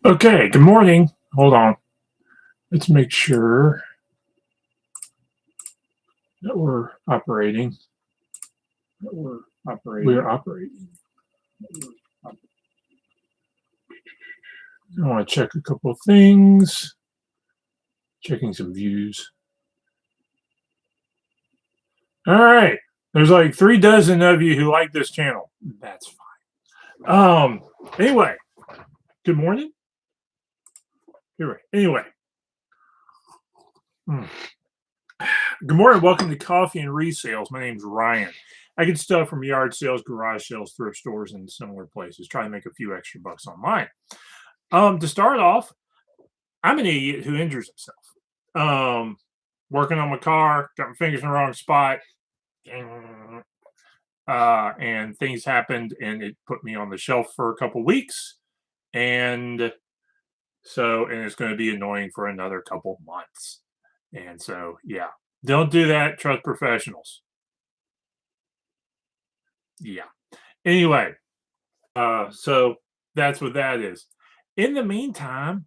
Okay, good morning. Hold on. Let's make sure that we're operating. We're operating. I want to check a couple of things. Checking some views. All right. There's like 36 of you who like this channel. That's fine. Anyway, good morning. Anyway. Good morning. Welcome to Coffee and Resales. My name's Ryan. I get stuff from yard sales, garage sales, thrift stores, and similar places. Try to make a few extra bucks online. To start off, I'm an idiot who injures himself. Working on my car, got my fingers in the wrong spot, and things happened, and it put me on the shelf for a couple weeks, and it's going to be annoying for another couple months. And so, yeah, don't do that. Trust professionals. Yeah. Anyway, so that's what that is. In the meantime,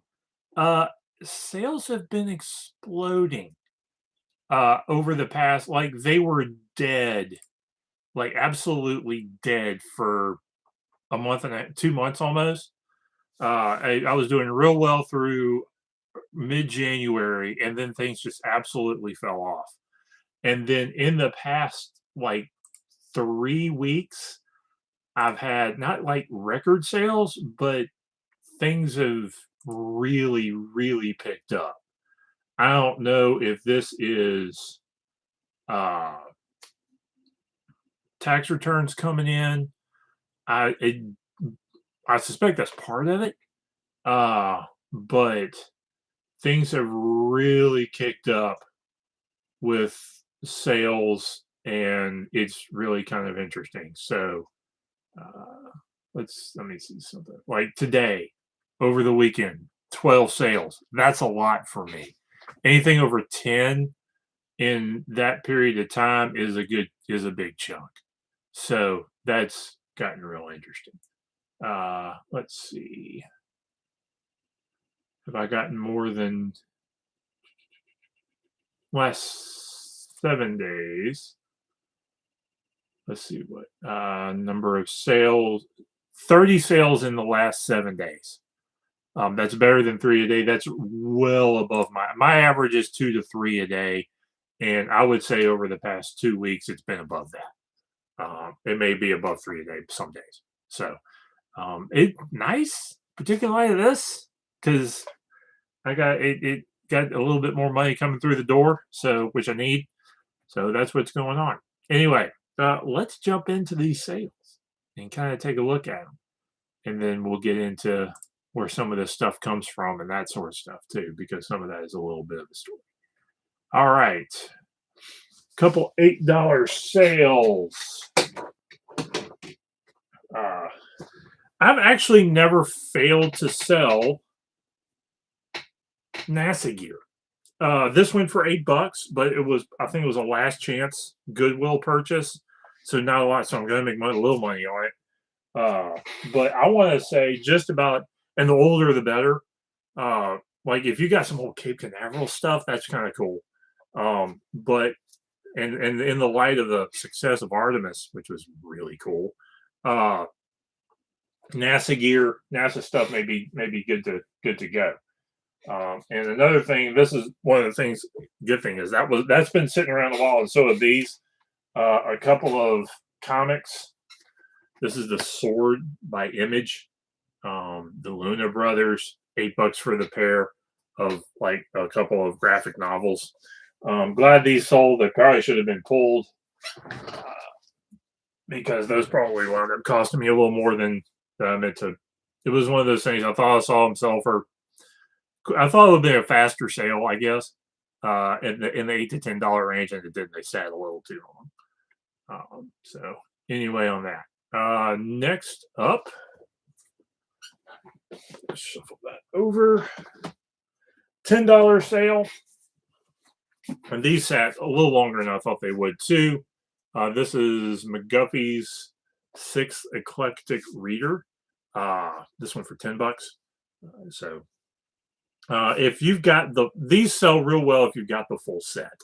sales have been exploding over the past, like they were dead, like absolutely dead for a month and 2 months almost. I was doing real well through mid-January, and then things just absolutely fell off. And then in the past like 3 weeks, I've had not like record sales, but things have really, really picked up. I don't know if this is uh, tax returns coming in. I it, I suspect that's part of it. But things have really kicked up with sales, and it's really kind of interesting. So let me see something. Like today, over the weekend, 12 sales. That's a lot for me. Anything over 10 in that period of time is a big chunk. So that's gotten real interesting. Let's see. Have I gotten more than last 7 days? Let's see what number of sales. 30 sales in the last 7 days. That's better than 3 a day. That's well above my average is 2 to 3 a day, and I would say over the past 2 weeks it's been above that. It may be above 3 a day some days. So it nice, particularly this, because I got it got a little bit more money coming through the door, so which I need. So that's what's going on. Anyway, let's jump into these sales and kind of take a look at them, and then we'll get into where some of this stuff comes from and that sort of stuff too, because some of that is a little bit of a story. All right, couple $8 sales. I've actually never failed to sell NASA gear. This went for $8, but I think it was a last chance Goodwill purchase, so not a lot. So I'm going to make a little money on it. But I want to say just about, and the older the better. Like if you got some old Cape Canaveral stuff, that's kind of cool. But and in the light of the success of Artemis, which was really cool, NASA gear, NASA stuff may be good to go. And another thing, this is one of the things. Good thing is that's been sitting around a while, and so have these. A couple of comics. This is the Sword by Image, the Luna Brothers. $8 for the pair of like a couple of graphic novels. Glad these sold. They probably should have been pulled because those probably wound up costing me a little more than I meant to. It was one of those things. I thought I saw them sell for. I thought it would be a faster sale, I guess, in the $8 to $10 range, and it didn't. They sat a little too long. So anyway, on that. Next up, shuffle that over. $10 sale, and these sat a little longer than I thought they would too. This is McGuffey's 6th Eclectic Reader. This one for $10. So if you've got these sell real well if you've got the full set,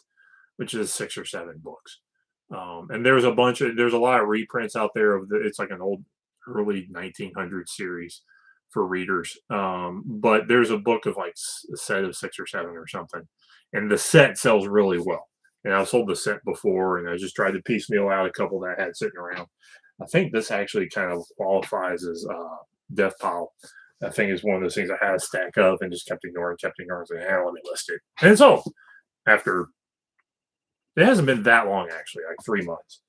which is 6 or 7 books. And there's a lot of reprints out there it's like an old early 1900 series for readers. But there's a book of like a set of 6 or 7 or something, and the set sells really well. And I've sold the set before, and I just tried to piecemeal out a couple that I had sitting around. I think this actually kind of qualifies as Death Pile. I think it's one of those things I had a stack of and just kept ignoring. So, let me list it. And it's sold after it hasn't been that long, actually, like 3 months.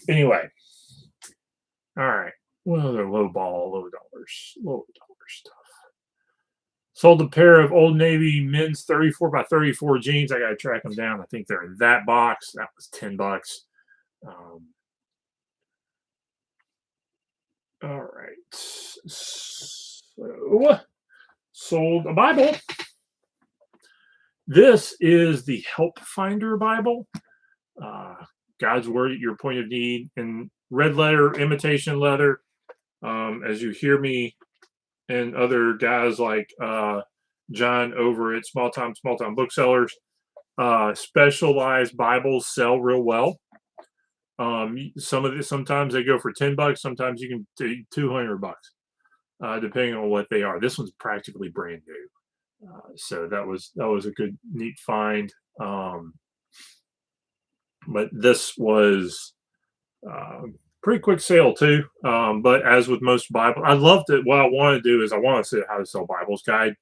Anyway, all right. What other low dollar stuff? Sold a pair of Old Navy men's 34 by 34 jeans. I got to track them down. I think they're in that box. That was $10. All right. So, sold a Bible. This is the Help Finder Bible. God's Word at Your Point of Need in red letter, imitation leather. As you hear me and other guys like John over at Small Time Booksellers, specialized Bibles sell real well. Sometimes they go for $10. Sometimes you can take $200, depending on what they are. This one's practically brand new. So that was a good, neat find. But this was pretty quick sale too. But as with most Bible, what I want to do is I want to see how to sell Bibles guide,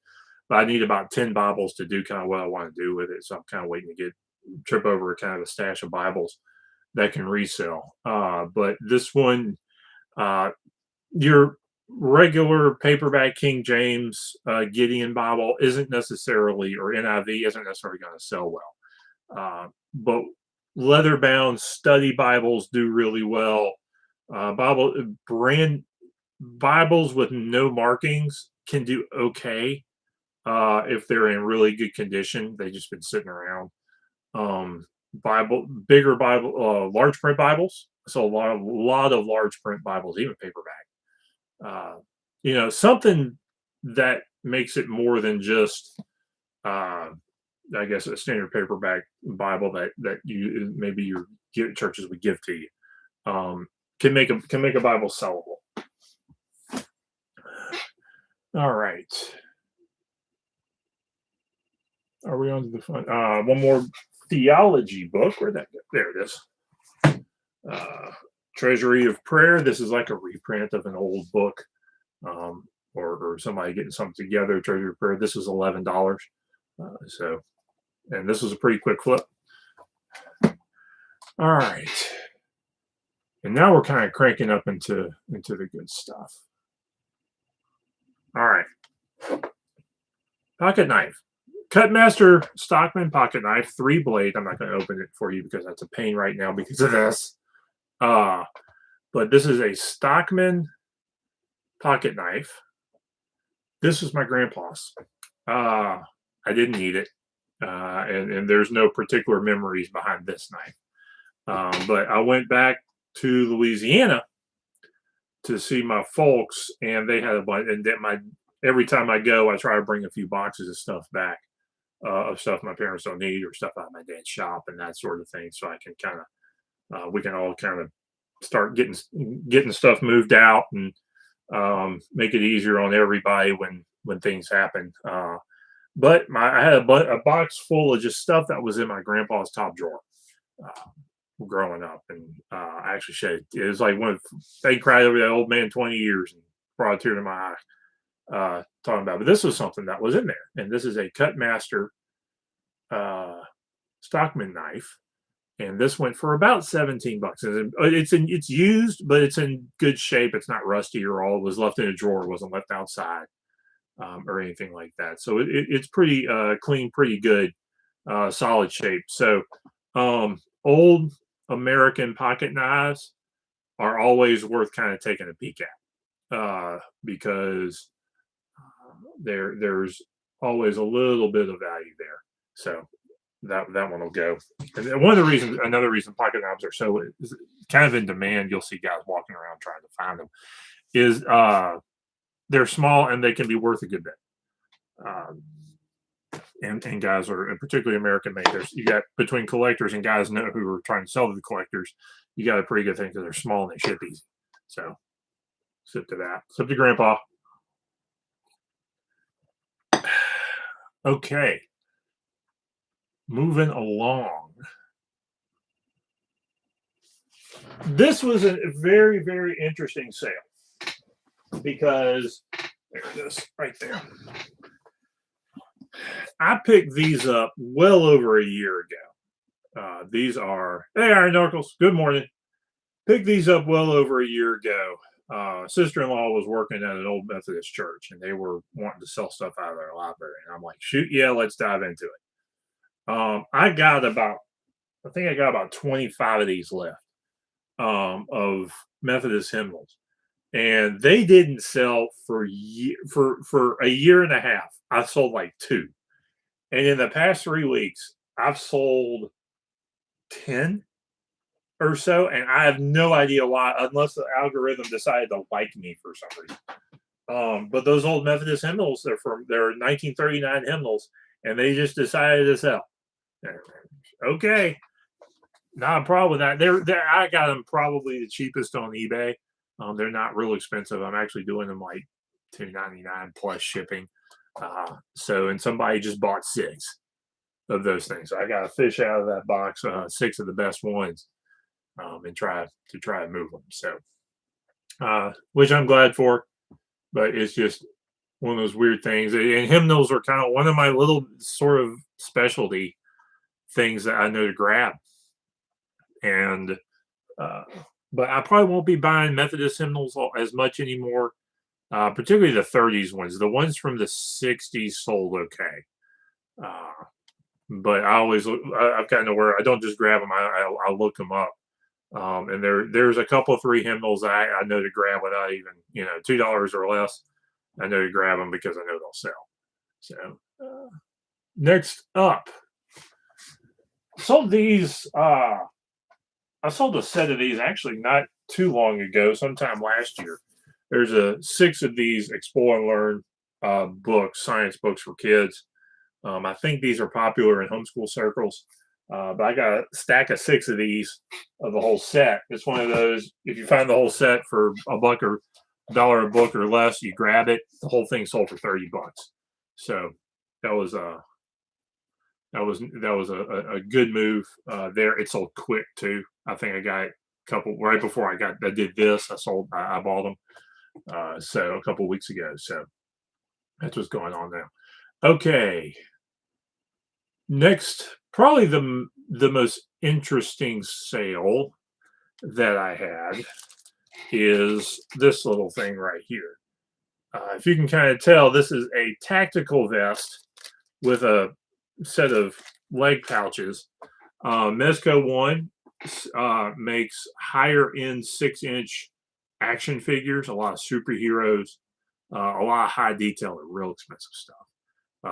but I need about 10 Bibles to do kind of what I want to do with it. So I'm kind of waiting to trip over kind of a stash of Bibles that can resell. But this one, your regular paperback King James Gideon Bible isn't necessarily, or NIV isn't necessarily going to sell well. But leather bound study Bibles do really well. Bibles with no markings can do okay if they're in really good condition. They've just been sitting around. Bigger Bible, large print Bibles. So a lot of large print Bibles, even paperback. Something that makes it more than just I guess a standard paperback Bible that you maybe your churches would give to you can make a Bible sellable. All right, are we on to the fun? One more theology book. Where'd that go? There it is. Treasury of Prayer. This is like a reprint of an old book, or somebody getting something together. Treasury of Prayer. This was $11. And this was a pretty quick flip. All right. And now we're kind of cranking up into the good stuff. All right. Pocket knife. Cutmaster Stockman pocket knife, 3-blade. I'm not going to open it for you because that's a pain right now because of this. But this is a Stockman pocket knife. This was my grandpa's. I didn't need it. And there's no particular memories behind this knife. But I went back to Louisiana to see my folks, and they had a bunch. And every time I go, I try to bring a few boxes of stuff back, of stuff my parents don't need, or stuff out of my dad's shop and that sort of thing, so I can kind of we can all kind of start getting stuff moved out and make it easier on everybody when things happen. But I had a box full of just stuff that was in my grandpa's top drawer growing up, and I actually said it was like when they cried over that old man 20 years and brought a tear to my eye talking about. But this was something that was in there, and this is a Cutmaster Stockman knife, and this went for about $17. It's used, but it's in good shape. It's not rusty or all. It was left in a drawer. It wasn't left outside. Or anything like that. So it's pretty clean, pretty good, solid shape. So old American pocket knives are always worth kind of taking a peek at because there's always a little bit of value there. So that one will go. And another reason pocket knives are so kind of in demand, you'll see guys walking around trying to find them, is they're small and they can be worth a good bit. Um, and guys are, and particularly American made. You got between collectors and guys know who are trying to sell to the collectors. You got a pretty good thing because they're small and they ship easy. So sip to that. Sip to Grandpa. Okay, moving along. This was a very, very interesting sale because there it is right there. I picked these up well over a year ago. These are, hey, Iron Knuckles, good morning. Picked these up well over a year ago. Sister-in-law was working at an old Methodist church and they were wanting to sell stuff out of their library. And I'm like, shoot, yeah, let's dive into it. I think I got about 25 of these left of Methodist hymnals. And they didn't sell for a year and a half. I sold like 2. And in the past 3 weeks, I've sold 10 or so, and I have no idea why, unless the algorithm decided to like me for some reason. But those old Methodist hymnals, they're 1939 hymnals, and they just decided to sell. Okay, not a problem with that. I got them probably the cheapest on eBay. They're not real expensive. I'm actually doing them like $2.99 plus shipping. And somebody just bought 6 of those things. So I got to fish out of that box 6 of the best ones and try to move them. So, which I'm glad for, but it's just one of those weird things. And hymnals are kind of one of my little sort of specialty things that I know to grab. And but I probably won't be buying Methodist hymnals as much anymore. Particularly the 30s ones. The ones from the 60s sold okay. But I've gotten to where I don't just grab them. I'll look them up. And there's a couple 3 hymnals I know to grab without even, $2 or less. I know to grab them because I know they'll sell. So next up, sold these. I sold a set of these actually not too long ago, sometime last year. There's 6 of these Explore and Learn books, science books for kids. I think these are popular in homeschool circles. But I got a stack of 6 of these of the whole set. It's one of those, if you find the whole set for $1 or $1 a book or less, you grab it. The whole thing sold for $30. So that was a good move there. It sold quick too. I think I got a couple right before I did this. I bought them so a couple weeks ago. So that's what's going on now. Okay. Next, probably the most interesting sale that I had is this little thing right here. If you can kind of tell, this is a tactical vest with a set of leg pouches. Mezco One makes higher end 6-inch action figures, a lot of superheroes, a lot of high detail and real expensive stuff.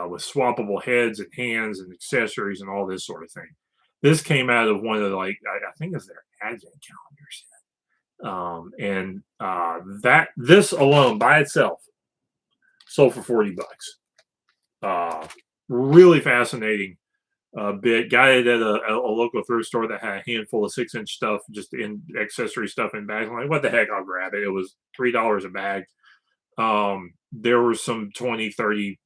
With swappable heads and hands and accessories and all this sort of thing. This came out of one of the, I think it's their advent calendars. This alone by itself sold for $40. Really fascinating bit. Got it at a local thrift store that had a handful of 6-inch stuff, just in accessory stuff in bags. I'm like, what the heck? I'll grab it. It was $3 a bag. There was some 20, 30,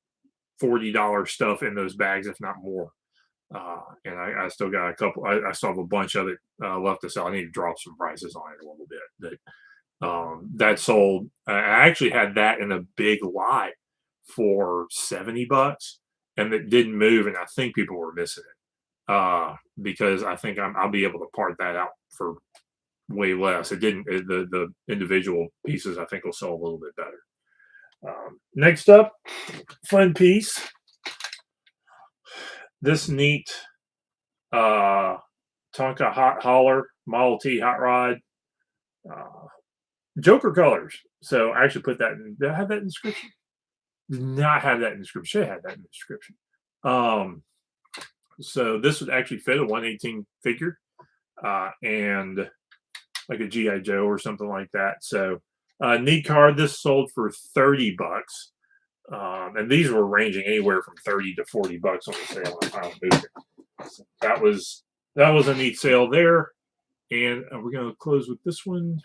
$40 stuff in those bags, if not more. And I still got a couple. I still have a bunch of it left to sell. I need to drop some prices on it a little bit. But that sold. I actually had that in a big lot for $70, and it didn't move. And I think people were missing it because I think I'll be able to part that out for way less. It didn't. The individual pieces I think will sell a little bit better. Next up, fun piece. This neat Tonka Hot Hauler Model T Hot Rod, Joker colors. So I actually put that in. Did I have that in the description? Did not have that in the description. Should have had that in the description. So this would actually fit a 118 figure and like a GI Joe or something like that. So Neat card. This sold for 30 bucks. And these were ranging anywhere from 30 to 40 bucks on the sale. I found moved it. So that was a neat sale there. And we're going to close with this one.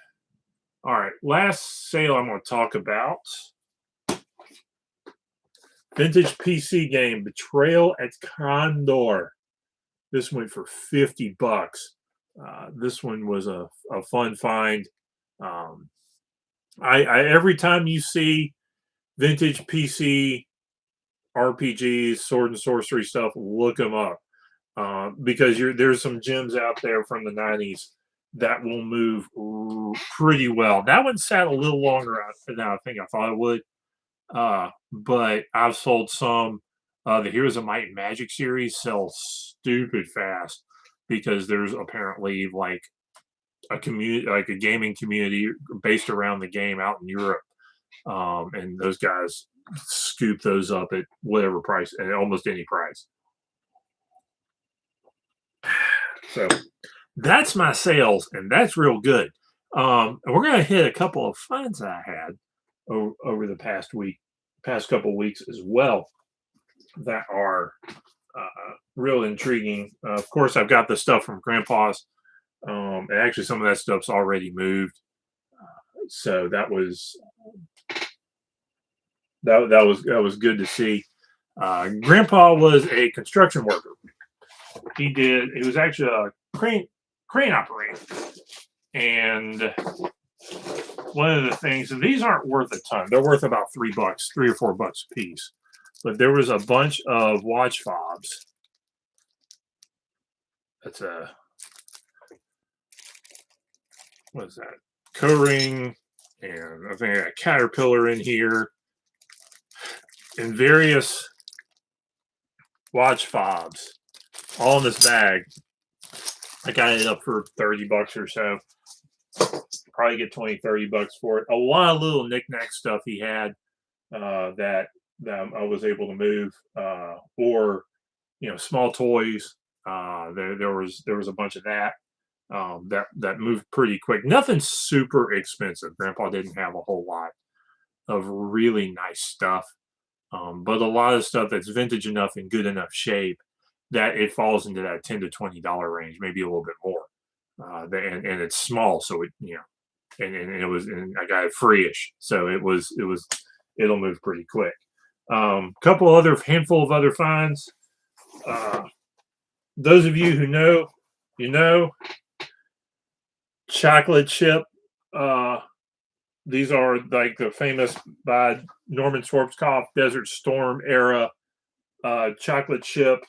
All right, last sale I'm going to talk about. Vintage PC game Betrayal at Condor. This went for 50 bucks. This one was a fun find. Um, I every time you see vintage PC RPGs, sword and sorcery stuff, look them up because there's some gems out there from the 90s that will move pretty well. That one sat a little longer than I think I thought it would, but I've sold some. The Heroes of Might and Magic series sell stupid fast because there's apparently like a community, like a gaming community based around the game out in Europe, and those guys scoop those up at whatever price, at almost any price. So that's my sales, and that's real good. And we're gonna hit a couple of finds I had over the past couple weeks as well that are real intriguing. Of course, I've got the stuff from Grandpa's, and actually some of that stuff's already moved. So that was good to see. Grandpa was a construction worker. He was actually a crane operator, and one of the things, and these aren't worth a ton. They're worth about $3, $3 or $4 a piece. But there was a bunch of watch fobs. That's what is that? Co-ring, and I think I got a Caterpillar in here, and various watch fobs, all in this bag. I got it up for 30 bucks or so. Probably get 20, 30 bucks for it. A lot of little knickknack stuff he had that I was able to move, or small toys. There was a bunch of that that moved pretty quick. Nothing super expensive. Grandpa didn't have a whole lot of really nice stuff, but a lot of stuff that's vintage enough and good enough shape that it falls into that $10 to $20 range, maybe a little bit more. And it's small, so and it was, and I got it free-ish, so it'll move pretty quick. Handful of other finds. Those of you who know, chocolate chip. These are like the famous by Norman Schwarzkopf Desert Storm era chocolate chip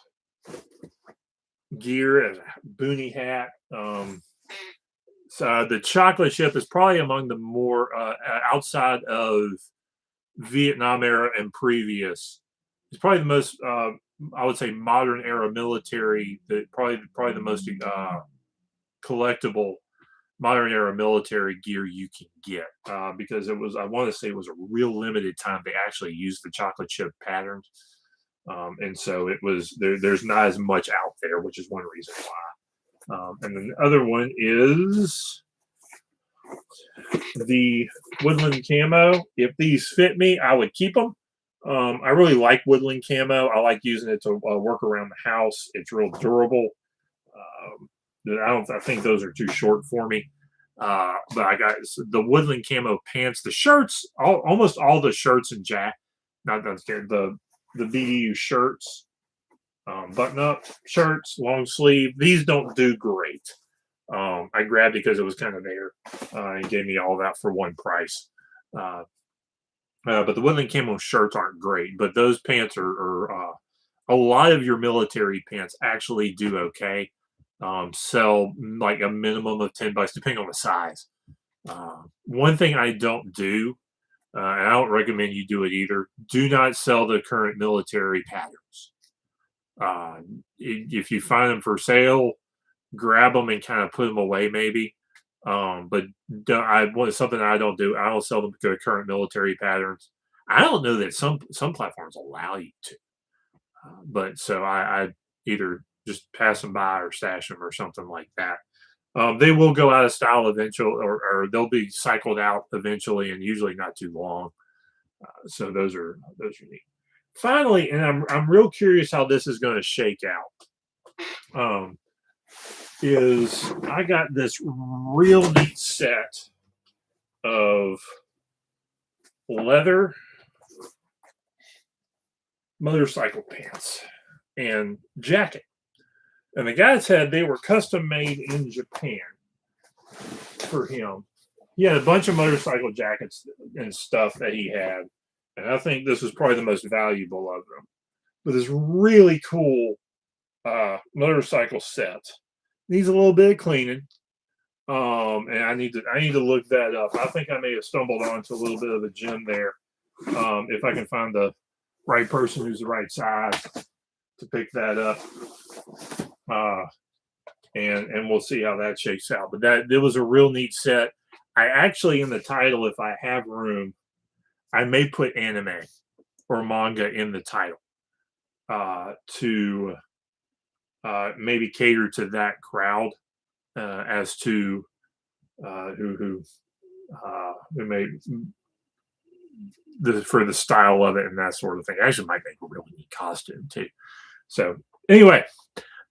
gear as a boonie hat. So the chocolate chip is probably among the more outside of Vietnam era and previous. It's probably the most I would say modern era military. That probably the most collectible modern era military gear you can get because I want to say it was a real limited time they actually used the chocolate chip patterns, and so there's not as much out there, which is one reason why. And then the other one is the woodland camo. If these fit me, I would keep them. I really like woodland camo. I like using it to work around the house. It's real durable. I think those are too short for me. But I got the woodland camo pants, the shirts, almost all the shirts and not the BDU shirts, button up shirts, long sleeve. These don't do great. I grabbed it because it was kind of there and gave me all that for one price. But the woodland camo shirts aren't great, but those pants are a lot of your military pants actually do okay. Sell like a minimum of $10 depending on the size. One thing I don't do, and I don't recommend you do it either, do not sell the current military patterns. If you find them for sale, grab them and kind of put them away maybe. But something I don't do. I don't sell them the current military patterns. I don't know that some platforms allow you to, but so I either just pass them by or stash them or something like that. They will go out of style eventually, or they'll be cycled out eventually, and usually not too long. So those are neat. Finally, and I'm real curious how this is going to shake out. Is I got this real neat set of leather motorcycle pants and jacket. And the guy said they were custom made in Japan for him. He had a bunch of motorcycle jackets and stuff that he had. And I think this was probably the most valuable of them. But this really cool motorcycle set. Needs a little bit of cleaning. And I need to look that up. I think I may have stumbled onto a little bit of a gem there. If I can find the right person who's the right size to pick that up. And we'll see how that shakes out. But that it was a real neat set. I actually, in the title, if I have room, I may put anime or manga in the title to maybe cater to that crowd as to who may for the style of it and that sort of thing. I actually might make a really neat costume too. So anyway,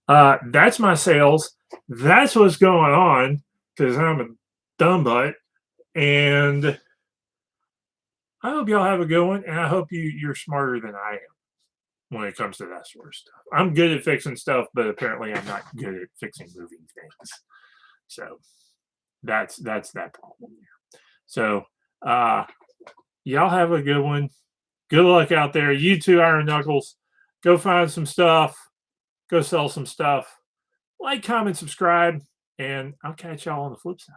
that's my sales. That's what's going on because I'm a dumb butt, and I hope y'all have a good one, and I hope you're smarter than I am when it comes to that sort of stuff. I'm good at fixing stuff, but apparently I'm not good at fixing moving things. So that's that problem there. So y'all have a good one. Good luck out there. You too, Iron Knuckles. Go find some stuff. Go sell some stuff. Like, comment, subscribe, and I'll catch y'all on the flip side.